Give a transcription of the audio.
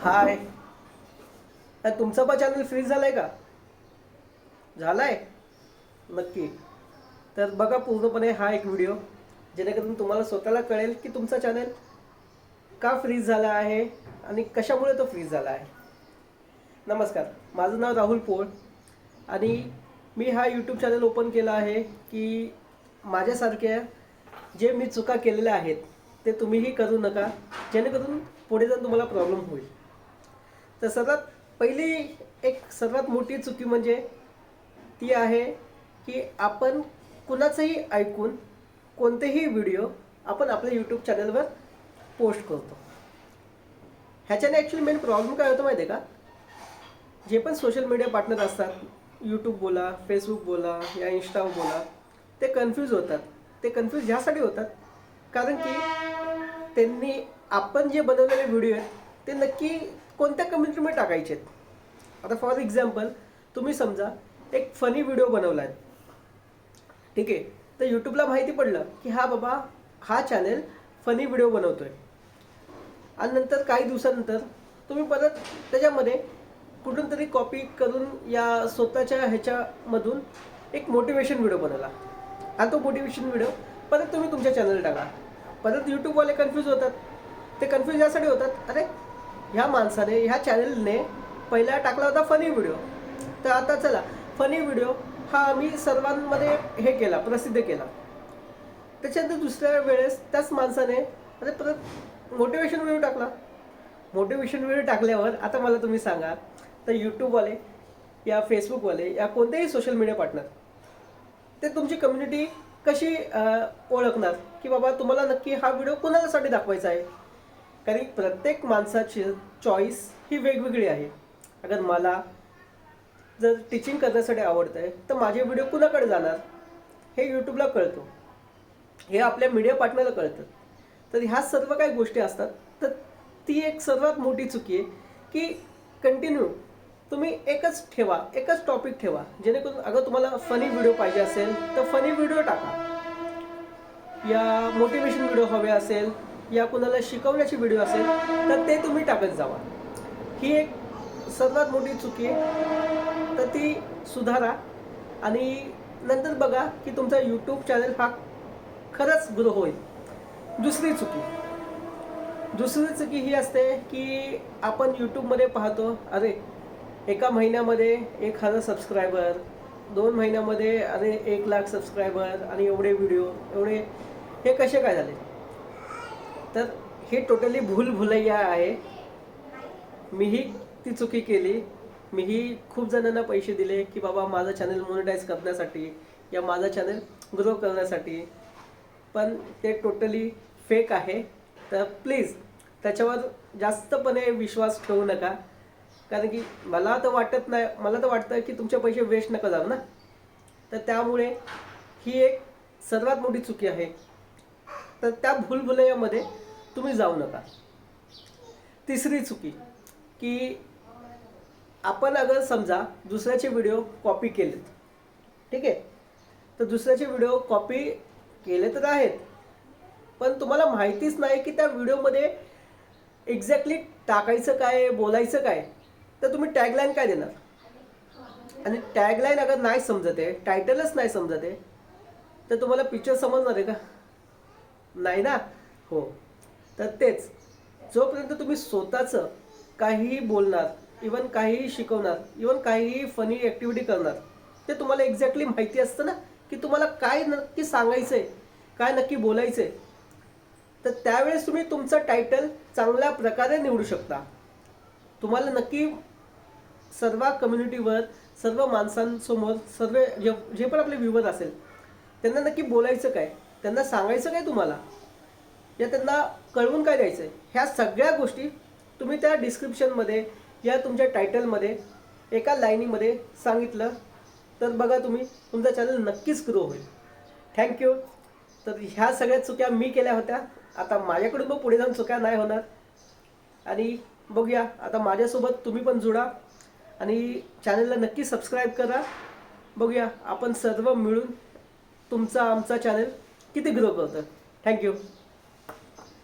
हाय. तुमचा पण channel fridge झालाय का? झालाय नक्की. तर बघा पूर्णपणे हा एक व्हिडिओ, जेणेकरून तुम्हाला स्वतःला कळेल की तुमचा चॅनल का फ्रीज झाला आहे आणि कशामुळे तो फ्रीज झाला आहे. नमस्कार, माझं नाव राहुल पोळ आणि मी हा यूट्यूब चॅनल ओपन केला आहे की माझ्यासारख्या जे मी चुका केलेल्या आहेत ते तुम्हीही करू नका, जेणेकरून पुढे जाऊन तुम्हाला प्रॉब्लेम होईल. तर सर्वात पहिली एक सर्वात मोठी चुकी म्हणजे ती आहे की आपण कुणाचंही ऐकून कोणतेही व्हिडिओ आपण आपल्या यूट्यूब चॅनलवर पोस्ट करतो. ह्याच्याने ॲक्च्युली मेन प्रॉब्लेम काय होतो माहिती आहे का? जे पण सोशल मीडिया पार्टनर असतात, यूट्यूब बोला, फेसबुक बोला या इंस्टा बोला, ते कन्फ्यूज होतात. ते कन्फ्यूज ह्यासाठी होतात कारण की त्यांनी आपण जे बनवलेले व्हिडिओ आहेत ते नक्की कोणत्या कम्युनिटीमध्ये टाकायचे आहेत. आता फॉर एक्झाम्पल तुम्ही समजा एक फनी व्हिडिओ बनवला आहे, ठीक आहे. तर यूट्यूबला माहिती पडलं की हा बाबा हा चॅनल फनी व्हिडिओ बनवतोय आणि नंतर काही दिवसानंतर तुम्ही परत त्याच्यामध्ये कुठून तरी कॉपी करून या स्वतःच्या ह्याच्यामधून एक मोटिवेशन व्हिडिओ बनवला आणि तो मोटिवेशन व्हिडिओ परत तुम्ही तुमच्या चॅनलला टाका. परत यूट्यूबवाले कन्फ्यूज होतात. ते कन्फ्यूज यासाठी होतात, अरे ह्या माणसाने ह्या चॅनलने पहिला टाकला होता फनी व्हिडिओ, तर आता चला फनी व्हिडिओ हा आम्ही सर्वांमध्ये हे केला, प्रसिद्ध केला. त्याच्यानंतर दुसऱ्या वेळेस त्याच माणसाने अरे परत मोटिवेशन व्हिडिओ टाकला. मोटिवेशन व्हिडिओ टाकल्यावर आता मला तुम्ही सांगा, तर यूट्यूबवाले या फेसबुकवाले या कोणतेही सोशल मीडिया पार्टनर ते तुमची कम्युनिटी कशी ओळखणार की बाबा तुम्हाला नक्की हा व्हिडिओ कोणासाठी दाखवायचा आहे. कारण प्रत्येक माणसाची चॉईस ही वेगवेगळी आहे. अगर मला जर टीचिंग करण्यासाठी आवडतं आहे तर माझे व्हिडिओ कुणाकडे जाणार हे यूट्यूबला कळतो, हे आपल्या मीडिया पार्टनरला कळतं. तर ह्या सर्व काही गोष्टी असतात. तर ती एक सर्वात मोठी चुकी आहे की कंटिन्यू तुम्ही एकच ठेवा, एकच टॉपिक ठेवा, जेणेकरून अगर तुम्हाला फनी व्हिडिओ पाहिजे असेल तर फनी व्हिडिओ टाका, या मोटिवेशन व्हिडिओ हवे असेल या कुणाला शिकवण्याची व्हिडिओ असेल तर ते तुम्ही टाकत जावा. ही एक सर्वात मोठी चुकी आहे. तर ती सुधारा आणि नंतर बघा की तुमचा यूट्यूब चॅनल हा खरंच ग्रो होईल. दुसरी चुकी ही असते की आपण यूट्यूबमध्ये पाहतो, अरे एका महिन्यामध्ये 1000 सबस्क्रायबर, 2 महिन्यामध्ये अरे 1,00,000 सबस्क्रायबर आणि एवढे व्हिडिओ, एवढे हे कसे काय झाले. तर हे टोटली भूलभुलैया आहे. मीही ती चुकी केली. मीही खूप जणांना पैसे दिले की बाबा माझं चॅनल मोनेटाईज करण्यासाठी या माझा चॅनल ग्रो करण्यासाठी, पण ते टोटली फेक आहे. तर प्लीज त्याच्यावर जास्तपणे विश्वास ठेवू नका. कारण की मला तर वाटतं की तुमचे पैसे वेस्ट नका जाऊ ना. तर त्यामुळे ही एक सर्वात मोठी चुकी आहे. तर त्या भूलभुलैयामध्ये तुम्ही जाऊ नका. तिसरी चुकी की आपण अगर समजा दुसऱ्याचे व्हिडिओ कॉपी केलेत, ठीक आहे. तर दुसऱ्याचे व्हिडिओ कॉपी केले तर आहेत, पण तुम्हाला माहितीच नाही की त्या व्हिडिओमध्ये एक्झॅक्टली टाकायचं काय, बोलायचं काय, तर तुम्ही टॅगलाईन काय देणार. आणि टॅगलाईन अगर नाही समजत आहे, टायटलच नाही समजत आहे, तर तुम्हाला पिक्चर समजणार आहे का? नाही ना. हो. तर तेच, जोपर्यंत तुम्ही स्वतःचं काहीही बोलणार, इवन काहीही शिकवणार, इवन काहीही फनी ॲक्टिव्हिटी करणार, ते तुम्हाला एक्झॅक्टली माहिती असतं ना की तुम्हाला काय नक्की सांगायचं आहे, काय नक्की बोलायचं आहे. तर त्यावेळेस तुम्ही तुमचं टायटल चांगल्या प्रकारे निवडू शकता. तुम्हाला नक्की सर्व कम्युनिटीवर, सर्व माणसांसमोर, सर्व जे पण आपले व्ह्यूवर असेल त्यांना नक्की बोलायचं काय, त्यांना सांगायचं काय तुम्हाला, या त्यांना कळवून काय द्यायचं आहे, ह्या सगळ्या गोष्टी तुम्ही त्या डिस्क्रिप्शनमध्ये या तुमच्या टायटलमध्ये एका लाईनीमध्ये सांगितलं तर बघा तुम्ही तुमचा चॅनल नक्कीच ग्रो होईल. थँक्यू. तर ह्या सगळ्या चुक्या मी केल्या होत्या. आता माझ्याकडून मग पुढे जाऊन चुक्या नाही होणार. आणि बघूया आता माझ्यासोबत तुम्ही पण जुळा आणि चॅनलला नक्की सबस्क्राईब करा. बघूया आपण सर्व मिळून तुमचा आमचा चॅनल किती ग्रो करतं. थँक्यू.